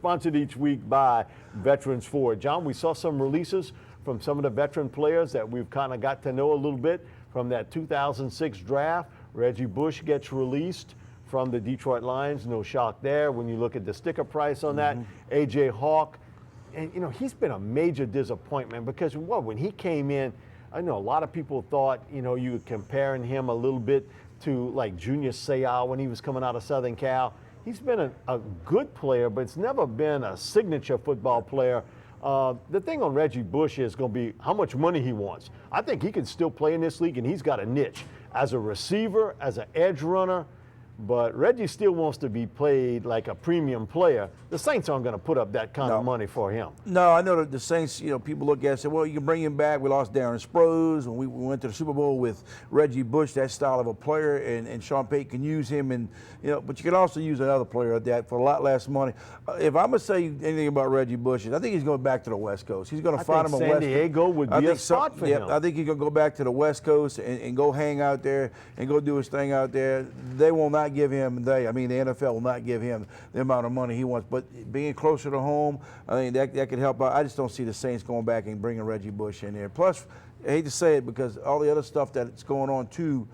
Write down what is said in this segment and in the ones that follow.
sponsored each week by Veterans Ford. John, we saw some releases from some of the veteran players that we've kind of got to know a little bit from that 2006 draft. Reggie Bush gets released from the Detroit Lions. No shock there when you look at the sticker price on that. A.J. Hawk. And, you know, he's been a major disappointment because, well, when he came in, I know a lot of people thought, you know, you were comparing him a little bit to like Junior Seau when he was coming out of Southern Cal. He's been a good player, but it's never been a signature football player. The thing on Reggie Bush is going to be how much money he wants. I think he can still play in this league, and he's got a niche as a receiver, as an edge runner. But Reggie still wants to be paid like a premium player. The Saints aren't going to put up that kind of money for him. No, I know that the Saints, you know, people look at it and say, well, you can bring him back. We lost Darren Sproles, and we went to the Super Bowl with Reggie Bush, that style of a player, and Sean Payton can use him. And, you know, but you can also use another player at that for a lot less money. If I'm going to say anything about Reggie Bush, I think he's going back to the West Coast. He's going to find him a West Coast. San Diego would be a spot for him. I think he's going to go back to the West Coast and go hang out there and go do his thing out there. They will not give him, I mean, the NFL will not give him the amount of money he wants. But being closer to home, I think that could help out. I just don't see the Saints going back and bringing Reggie Bush in there. Plus, I hate to say it because all the other stuff that's going on too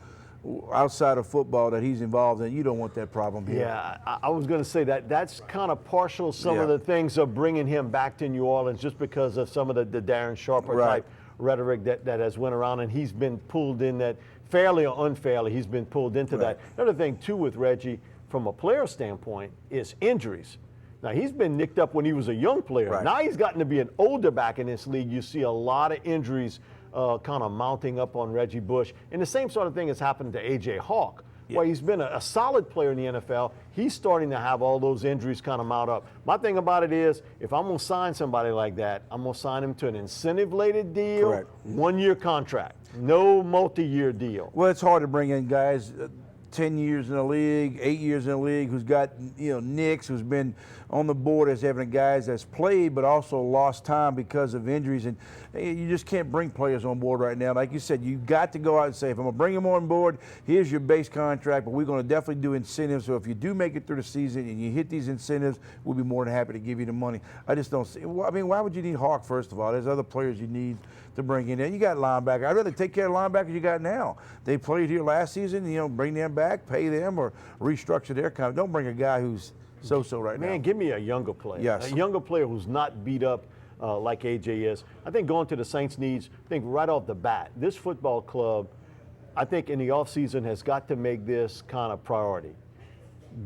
outside of football that he's involved in, you don't want that problem here. Yeah, I was going to say that's kind of partial. Some of the things are bringing him back to New Orleans just because of some of the Darren Sharper type rhetoric that has went around, and he's been pulled in that fairly or unfairly. He's been pulled into that. Another thing too with Reggie, from a player standpoint, is injuries. Now, he's been nicked up when he was a young player. Now he's gotten to be an older back in this league. You see a lot of injuries kind of mounting up on Reggie Bush. And the same sort of thing has happened to A.J. Hawk, where he's been a solid player in the NFL. He's starting to have all those injuries kind of mount up. My thing about it is, if I'm going to sign somebody like that, I'm going to sign him to an incentive-laden deal, 1-year contract, no multi-year deal. Well, it's hard to bring in guys 10 years in the league, 8 years in the league, who's got, you know, nicks, who's been on the board as having guys that's played but also lost time because of injuries. And you just can't bring players on board right now. Like you said, you've got to go out and say, if I'm going to bring them on board, here's your base contract, but we're going to definitely do incentives. So if you do make it through the season and you hit these incentives, we'll be more than happy to give you the money. I just don't see, I mean, why would you need Hawk, first of all? There's other players you need to bring in there. You got linebacker. I'd rather take care of linebackers you got now. They played here last season, you know, bring them back, pay them, or restructure their contract. Don't bring a guy who's so-so right now. Man, give me a younger player. Yes. A younger player who's not beat up like AJ is. I think going to the Saints needs, I think right off the bat, this football club, I think in the offseason has got to make this kind of priority.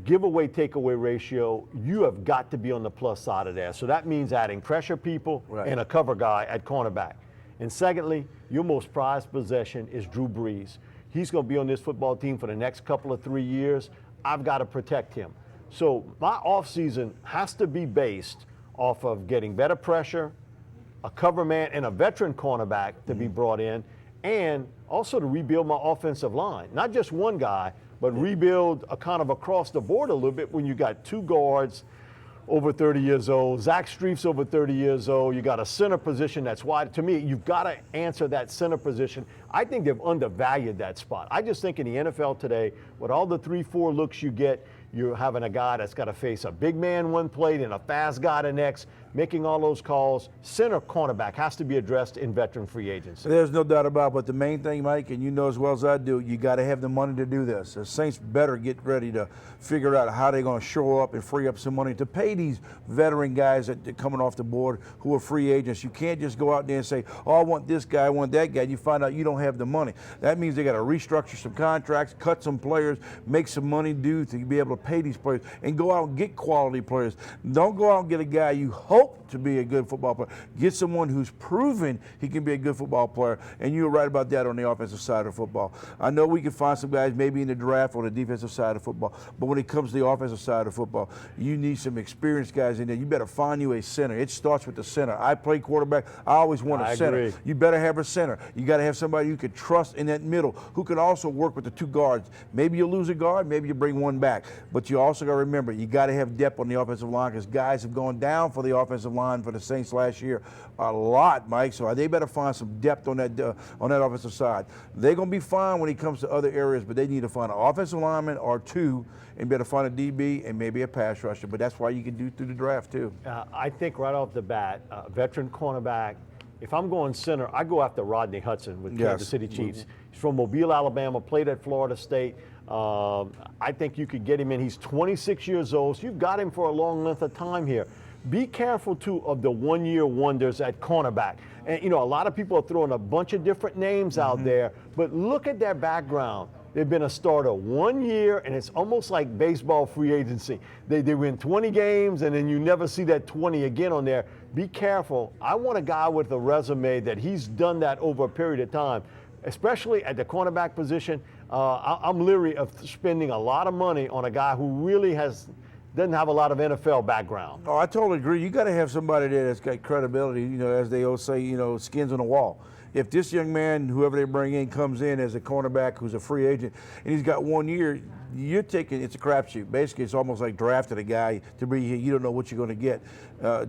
Giveaway, takeaway ratio, you have got to be on the plus side of that. So that means adding pressure people and a cover guy at cornerback. And secondly, your most prized possession is Drew Brees. He's going to be on this football team for the next couple of 3 years. I've got to protect him. So my offseason has to be based off of getting better pressure, a cover man, and a veteran cornerback to be brought in, and also to rebuild my offensive line. Not just one guy, but rebuild a kind of across the board a little bit when you got two guards over 30 years old, Zach Strief's over 30 years old, you got a center position that's wide. To me, you've got to answer that center position. I think they've undervalued that spot. I just think in the NFL today, with all the 3-4 looks you get, you're having a guy that's got to face a big man one plate and a fast guy the next, making all those calls. Center cornerback has to be addressed in veteran free agency. There's no doubt about it, but the main thing, Mike, and you know as well as I do, you got to have the money to do this. The Saints better get ready to figure out how they're going to show up and free up some money to pay these veteran guys that are coming off the board who are free agents. You can't just go out there and say, oh, I want this guy, I want that guy. You find out you don't have the money. That means they got to restructure some contracts, cut some players, make some money due to be able to pay these players, and go out and get quality players. Don't go out and get a guy you hope to be a good football player. Get someone who's proven he can be a good football player, and you were right about that on the offensive side of football. I know we can find some guys maybe in the draft on the defensive side of football, but when it comes to the offensive side of football, you need some experienced guys in there. You better find you a center. It starts with the center. I play quarterback. I always want a center. Agree. You better have a center. You got to have somebody you can trust in that middle who can also work with the two guards. Maybe you lose a guard, maybe you bring one back, but you also got to remember you got to have depth on the offensive line because guys have gone down for the offensive line line for the Saints last year a lot, Mike. So they better find some depth on that offensive side. They're going to be fine when it comes to other areas, but they need to find an offensive lineman or two, and better find a DB and maybe a pass rusher. But that's why you can do through the draft too. I think right off the bat, veteran cornerback. If I'm going center, I go after Rodney Hudson with Kansas City Chiefs. He's from Mobile, Alabama, played at Florida State. I think you could get him in. He's 26 years old, so you've got him for a long length of time here. Be careful, too, of the one-year wonders at cornerback. And, you know, a lot of people are throwing a bunch of different names out there, but look at their background. They've been a starter 1 year, and it's almost like baseball free agency. They win 20 games, and then you never see that 20 again on there. Be careful. I want a guy with a resume that he's done that over a period of time, especially at the cornerback position. I'm leery of spending a lot of money on a guy who really doesn't have a lot of NFL background. Oh, I totally agree. You got to have somebody there that's got credibility, you know, as they always say, you know, skins on the wall. If this young man, whoever they bring in, comes in as a cornerback who's a free agent and he's got 1 year, you're taking, it's a crapshoot. Basically, it's almost like drafting a guy to be here. You don't know what you're going to get.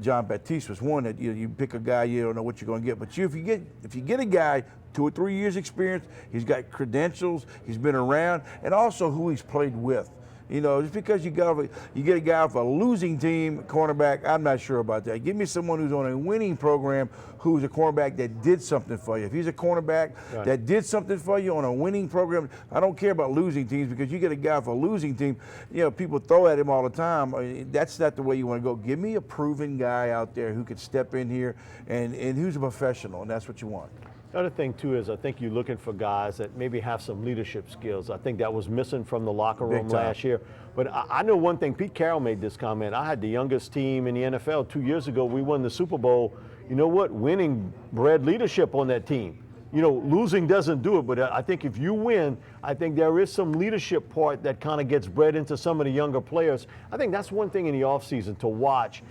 John Baptiste was one that you pick a guy, you don't know what you're going to get. But if you get a guy 2 or 3 years experience, he's got credentials, he's been around, and also who he's played with. You know, just because you get a guy off a losing team, cornerback, I'm not sure about that. Give me someone who's on a winning program, who's a cornerback that did something for you. If he's a cornerback that did something for you on a winning program, I don't care about losing teams, because you get a guy off a losing team, you know, people throw at him all the time. That's not the way you want to go. Give me a proven guy out there who could step in here and who's a professional, and that's what you want. The other thing, too, is I think you're looking for guys that maybe have some leadership skills. I think that was missing from the locker room last year. But I know one thing. Pete Carroll made this comment. I had the youngest team in the NFL 2 years ago. We won the Super Bowl. You know what? Winning bred leadership on that team. You know, losing doesn't do it, but I think if you win, I think there is some leadership part that kind of gets bred into some of the younger players. I think that's one thing in the offseason to watch.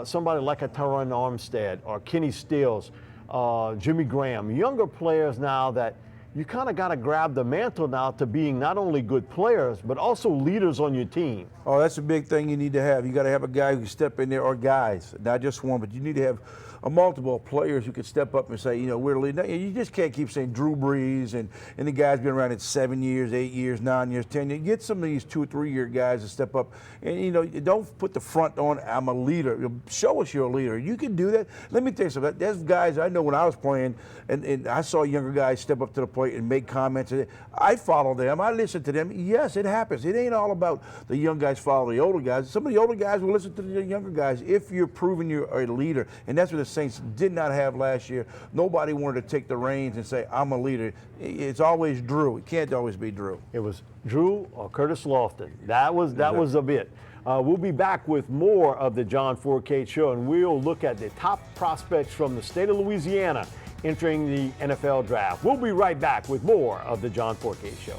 Somebody like a Tyron Armstead or Kenny Stills, Jimmy Graham, younger players now that you kind of got to grab the mantle now to being not only good players, but also leaders on your team. Oh, that's a big thing you need to have. You got to have a guy who can step in there, or guys, not just one, but you need to have multiple players who could step up and say, you know, we're leading. You just can't keep saying Drew Brees and the guys been around it 7 years, 8 years, 9 years, 10 years. Get some of these 2 or 3 year guys to step up, and you know, don't put the front on. I'm a leader. Show us you're a leader. You can do that. Let me tell you something. There's guys I know when I was playing, and I saw younger guys step up to the plate and make comments. I follow them. I listen to them. Yes, it happens. It ain't all about the young guys follow the older guys. Some of the older guys will listen to the younger guys if you're proving you're a leader, and that's what the Saints did not have last year. Nobody wanted to take the reins and say, I'm a leader. It's always Drew. It can't always be Drew. It was Drew or Curtis Lofton. That was a bit. We'll be back with more of the John Fourcade Show, and we'll look at the top prospects from the state of Louisiana entering the NFL draft. We'll be right back with more of the John Fourcade Show.